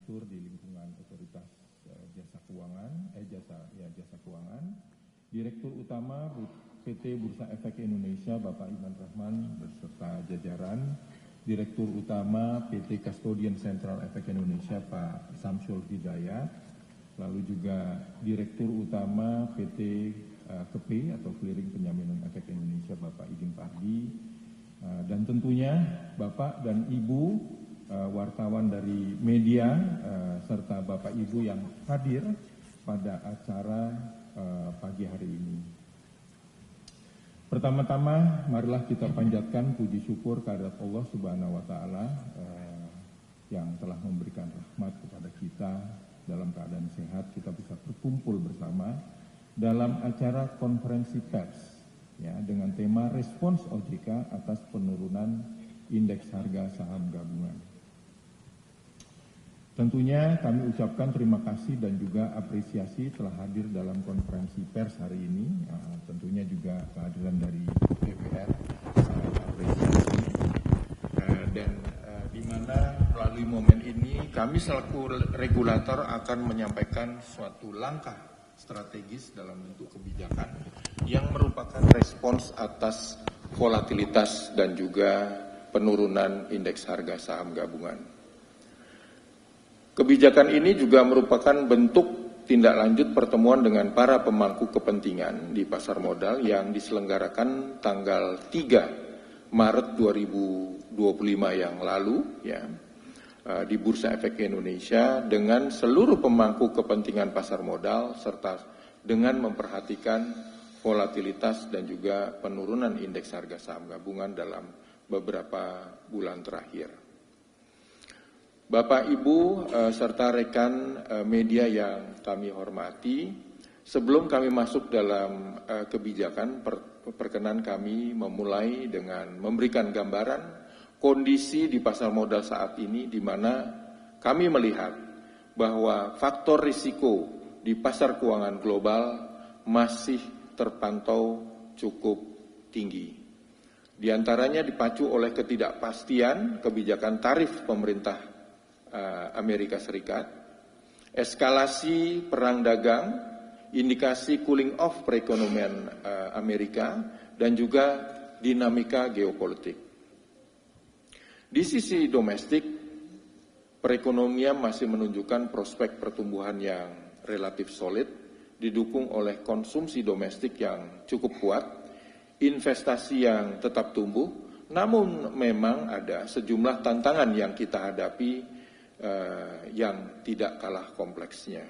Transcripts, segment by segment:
direktur di lingkungan Otoritas Jasa Keuangan, Direktur Utama PT Bursa Efek Indonesia Bapak Iman Rahman beserta jajaran, Direktur Utama PT Custodian Central Efek Indonesia Pak Samsul Hidayat, lalu juga Direktur Utama PT KEPE atau Clearing Penjaminan Efek Indonesia Bapak Iding Pardi, dan tentunya Bapak dan Ibu wartawan dari media serta Bapak Ibu yang hadir pada acara pagi hari ini. Pertama-tama marilah kita panjatkan puji syukur kehadirat Allah Subhanahu wa taala yang telah memberikan rahmat kepada kita dalam keadaan sehat, kita bisa berkumpul bersama dalam acara konferensi pers ya dengan tema Respons OJK atas penurunan indeks harga saham gabungan. Tentunya kami ucapkan terima kasih dan juga apresiasi telah hadir dalam konferensi pers hari ini. Tentunya juga kehadiran dari DPR apresiasi dan di mana melalui momen ini kami selaku regulator akan menyampaikan suatu langkah strategis dalam bentuk kebijakan yang merupakan respons atas volatilitas dan juga penurunan indeks harga saham gabungan. Kebijakan ini juga merupakan bentuk tindak lanjut pertemuan dengan para pemangku kepentingan di pasar modal yang diselenggarakan tanggal 3 Maret 2025 yang lalu ya, di Bursa Efek Indonesia dengan seluruh pemangku kepentingan pasar modal serta dengan memperhatikan volatilitas dan juga penurunan indeks harga saham gabungan dalam beberapa bulan terakhir. Bapak, Ibu, serta rekan media yang kami hormati, sebelum kami masuk dalam kebijakan, perkenan kami memulai dengan memberikan gambaran kondisi di pasar modal saat ini, di mana kami melihat bahwa faktor risiko di pasar keuangan global masih terpantau cukup tinggi. Di antaranya dipacu oleh ketidakpastian kebijakan tarif pemerintah Amerika Serikat, eskalasi perang dagang, indikasi cooling off perekonomian Amerika, dan juga dinamika geopolitik. Di sisi domestik, perekonomian masih menunjukkan prospek pertumbuhan yang relatif solid, didukung oleh konsumsi domestik yang cukup kuat, investasi yang tetap tumbuh, namun memang ada sejumlah tantangan yang kita hadapi yang tidak kalah kompleksnya.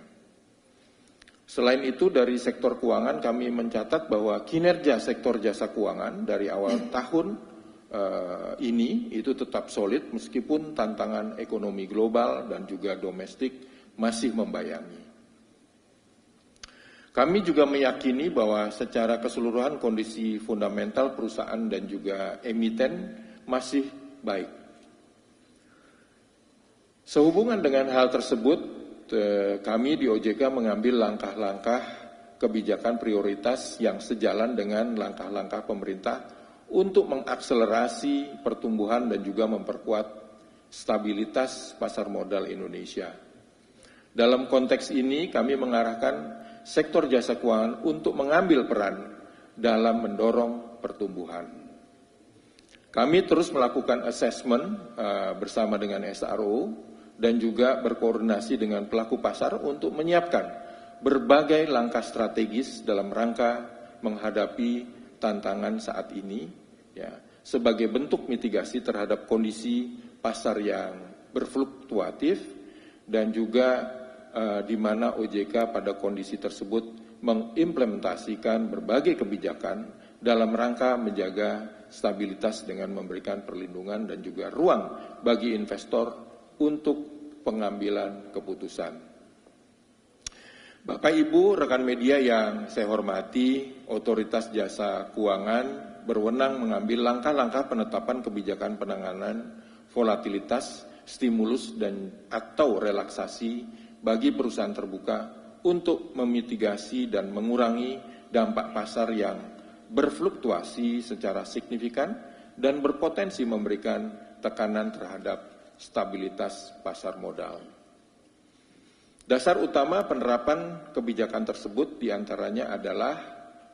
Selain itu, dari sektor keuangan kami mencatat bahwa kinerja sektor jasa keuangan dari awal tahun ini itu tetap solid meskipun tantangan ekonomi global dan juga domestik masih membayangi. Kami juga meyakini bahwa secara keseluruhan kondisi fundamental perusahaan dan juga emiten masih baik. Sehubungan dengan hal tersebut, kami di OJK mengambil langkah-langkah kebijakan prioritas yang sejalan dengan langkah-langkah pemerintah untuk mengakselerasi pertumbuhan dan juga memperkuat stabilitas pasar modal Indonesia. Dalam konteks ini, kami mengarahkan sektor jasa keuangan untuk mengambil peran dalam mendorong pertumbuhan. Kami terus melakukan assessment bersama dengan SRO, dan juga berkoordinasi dengan pelaku pasar untuk menyiapkan berbagai langkah strategis dalam rangka menghadapi tantangan saat ini, ya, sebagai bentuk mitigasi terhadap kondisi pasar yang berfluktuatif dan juga di mana OJK pada kondisi tersebut mengimplementasikan berbagai kebijakan dalam rangka menjaga stabilitas dengan memberikan perlindungan dan juga ruang bagi investor untuk pengambilan keputusan. Bapak, Ibu, rekan media yang saya hormati, Otoritas Jasa Keuangan berwenang mengambil langkah-langkah penetapan kebijakan penanganan volatilitas, stimulus, dan atau relaksasi bagi perusahaan terbuka untuk memitigasi dan mengurangi dampak pasar yang berfluktuasi secara signifikan dan berpotensi memberikan tekanan terhadap stabilitas pasar modal. Dasar utama penerapan kebijakan tersebut diantaranya adalah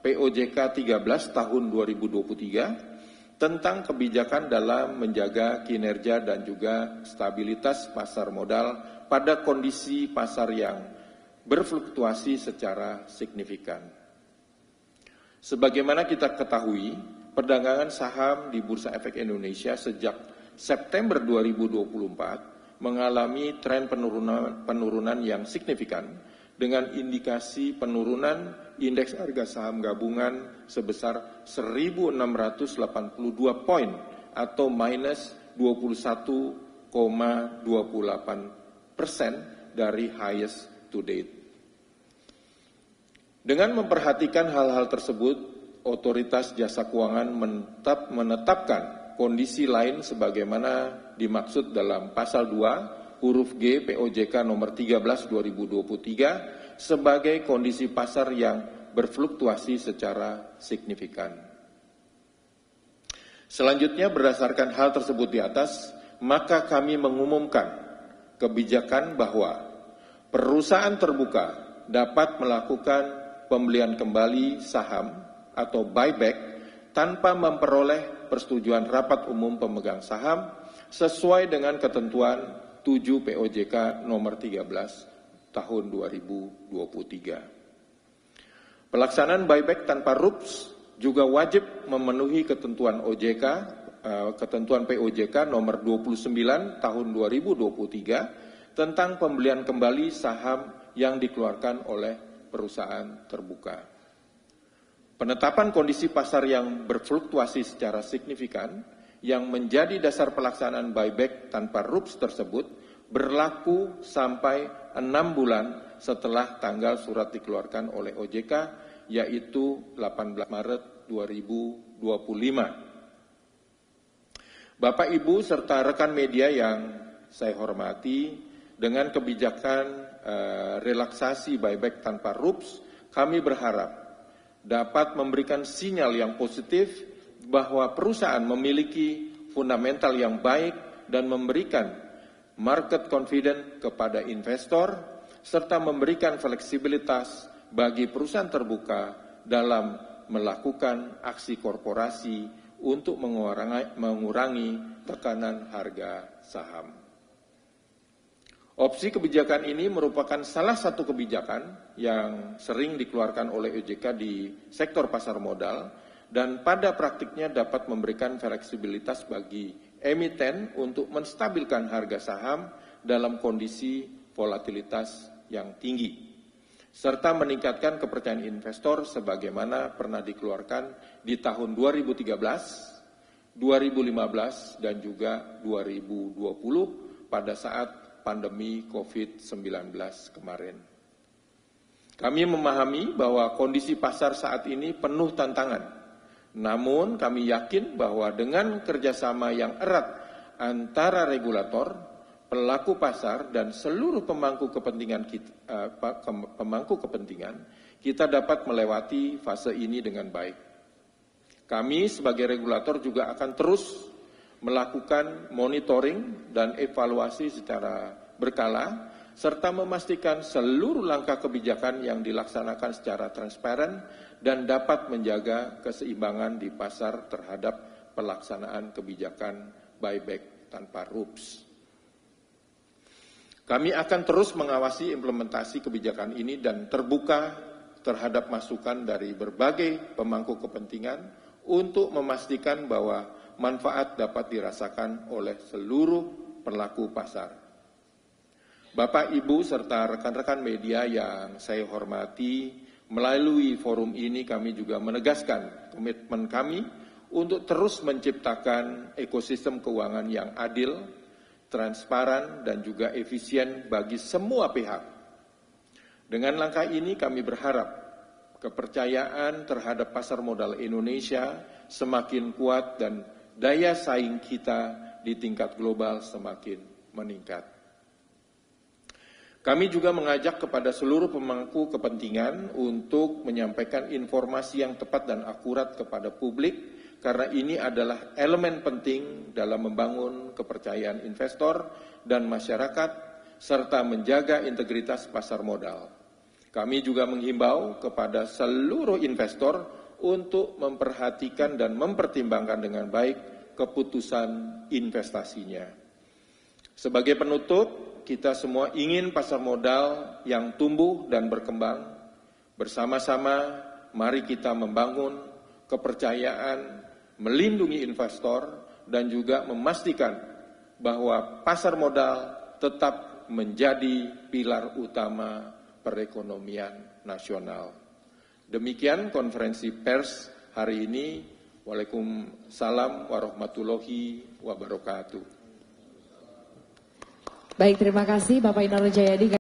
POJK 13 tahun 2023 tentang kebijakan dalam menjaga kinerja dan juga stabilitas pasar modal pada kondisi pasar yang berfluktuasi secara signifikan. Sebagaimana kita ketahui, perdagangan saham di Bursa Efek Indonesia sejak September 2024 mengalami tren penurunan yang signifikan dengan indikasi penurunan indeks harga saham gabungan sebesar 1.682 poin atau minus 21,28% dari highest to date. Dengan memperhatikan hal-hal tersebut, Otoritas Jasa Keuangan menetapkan kondisi lain sebagaimana dimaksud dalam pasal 2 huruf G POJK nomor 13 2023 sebagai kondisi pasar yang berfluktuasi secara signifikan. Selanjutnya, berdasarkan hal tersebut di atas, maka kami mengumumkan kebijakan bahwa perusahaan terbuka dapat melakukan pembelian kembali saham atau buyback tanpa memperoleh persetujuan rapat umum pemegang saham sesuai dengan ketentuan 7 POJK nomor 13 tahun 2023. Pelaksanaan buyback tanpa RUPS juga wajib memenuhi ketentuan ketentuan POJK nomor 29 tahun 2023 tentang pembelian kembali saham yang dikeluarkan oleh perusahaan terbuka. Penetapan kondisi pasar yang berfluktuasi secara signifikan yang menjadi dasar pelaksanaan buyback tanpa RUPS tersebut berlaku sampai 6 bulan setelah tanggal surat dikeluarkan oleh OJK, yaitu 18 Maret 2025. Bapak, Ibu, serta rekan media yang saya hormati, dengan kebijakan relaksasi buyback tanpa RUPS, kami berharap dapat memberikan sinyal yang positif bahwa perusahaan memiliki fundamental yang baik dan memberikan market confidence kepada investor, serta memberikan fleksibilitas bagi perusahaan terbuka dalam melakukan aksi korporasi untuk mengurangi tekanan harga saham. Opsi kebijakan ini merupakan salah satu kebijakan yang sering dikeluarkan oleh OJK di sektor pasar modal dan pada praktiknya dapat memberikan fleksibilitas bagi emiten untuk menstabilkan harga saham dalam kondisi volatilitas yang tinggi, serta meningkatkan kepercayaan investor sebagaimana pernah dikeluarkan di tahun 2013, 2015, dan juga 2020 pada saat pandemi COVID-19 kemarin. Kami memahami bahwa kondisi pasar saat ini penuh tantangan. Namun kami yakin bahwa dengan kerjasama yang erat antara regulator, pelaku pasar, dan seluruh pemangku kepentingan, kita dapat melewati fase ini dengan baik. Kami sebagai regulator juga akan terus melakukan monitoring dan evaluasi secara berkala, serta memastikan seluruh langkah kebijakan yang dilaksanakan secara transparan dan dapat menjaga keseimbangan di pasar terhadap pelaksanaan kebijakan buyback tanpa RUPS. Kami akan terus mengawasi implementasi kebijakan ini dan terbuka terhadap masukan dari berbagai pemangku kepentingan untuk memastikan bahwa manfaat dapat dirasakan oleh seluruh pelaku pasar. Bapak, Ibu, serta rekan-rekan media yang saya hormati, melalui forum ini kami juga menegaskan komitmen kami untuk terus menciptakan ekosistem keuangan yang adil, transparan, dan juga efisien bagi semua pihak. Dengan langkah ini kami berharap kepercayaan terhadap pasar modal Indonesia semakin kuat dan daya saing kita di tingkat global semakin meningkat. Kami juga mengajak kepada seluruh pemangku kepentingan untuk menyampaikan informasi yang tepat dan akurat kepada publik, karena ini adalah elemen penting dalam membangun kepercayaan investor dan masyarakat, serta menjaga integritas pasar modal. Kami juga menghimbau kepada seluruh investor untuk memperhatikan dan mempertimbangkan dengan baik keputusan investasinya. Sebagai penutup, kita semua ingin pasar modal yang tumbuh dan berkembang. Bersama-sama, mari kita membangun kepercayaan, melindungi investor, dan juga memastikan bahwa pasar modal tetap menjadi pilar utama perekonomian nasional. Demikian konferensi pers hari ini. Waalaikumsalam warahmatullahi wabarakatuh. Baik, terima kasih Bapak Indra Jayadi.